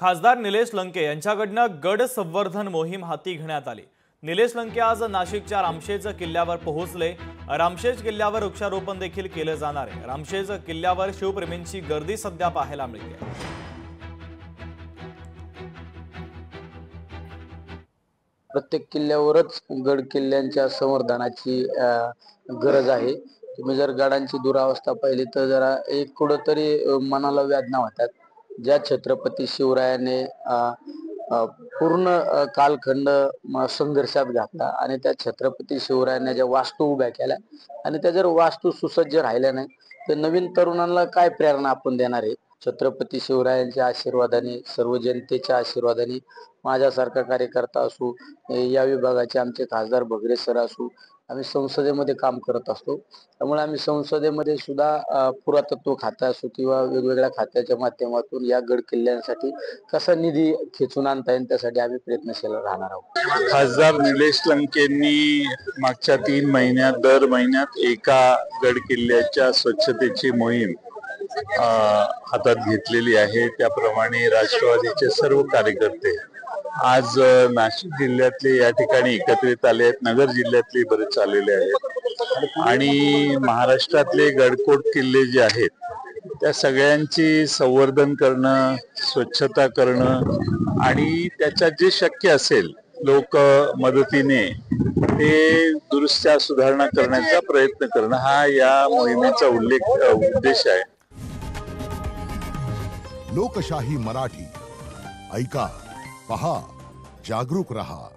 खासदार निलेश लंके यांच्याकडनं गड संवर्धन मोहीम हाती घेण्यात आली। निलेश लंके आज नाशिकच्या रामशेज किल्ल्यावर पोहोचले। रामशेज किल्ल्यावर वृक्षारोपण देखील केले जाणार आहे। रामशेज किल्ल्यावर शिवप्रेमींची गर्दी सध्या पाहायला मिळते। प्रत्येक किल्ल्यावरच गड किल्ल्यांच्या संवर्धनाची गरज आहे। तुम्ही जर गडांची दुरावस्था पाहिली तर जरा एक कुठेतरी मनाला वेदना होतात। ज्या छत्रपती शिवरायाने पूर्ण कालखंड संघर्षात घातला आणि त्या छत्रपती शिवरायाने ज्या वास्तू उभ्या केल्या आणि त्या जर वास्तू सुसज्ज राहिल्या नाही तर नवीन तरुणांना काय प्रेरणा आपण देणार आहे। छत्रपती शिवरायांच्या आशीर्वादाने, सर्व जनतेच्या आशीर्वादाने, माझ्यासारखा कार्यकर्ता असू, या विभागाचे आमचे खासदार भगरे सर असू, आम्ही संसदेमध्ये काम करत असतो। त्यामुळे आम्ही संसदेमध्ये सुद्धा पुरातत्व खातं असू किंवा वेगवेगळ्या खात्याच्या माध्यमातून या गड किल्ल्यांसाठी कसा निधी खेचून आणता येईल त्यासाठी आम्ही प्रयत्नशील राहणार आहोत। खासदार निलेश लंकेंनी मागच्या 3 महिन्यात दर महिन्यात एका गड किल्ल्याच्या स्वच्छतेची मोहीम हातात घेतलेली आहे। त्याप्रमाणे राष्ट्रवादीचे सर्व कार्यकर्ते आज नाशिक जिल्ह्यातले या ठिकाणी एकत्रित आले आहेत। नगर जिल्ह्यातले बरेच आलेले आहेत आणि महाराष्ट्रातले गडकोट किल्ले जे आहेत त्या सगळ्यांची संवर्धन करणं, स्वच्छता करणं आणि त्याच्यात जे शक्य असेल लोक मदतीने ते दुरुस्त्या सुधारणा करण्याचा प्रयत्न करणं हा या मोहिमेचा उद्देश आहे। लोकशाही मराठी ऐका, पहा, जागरूक रहा।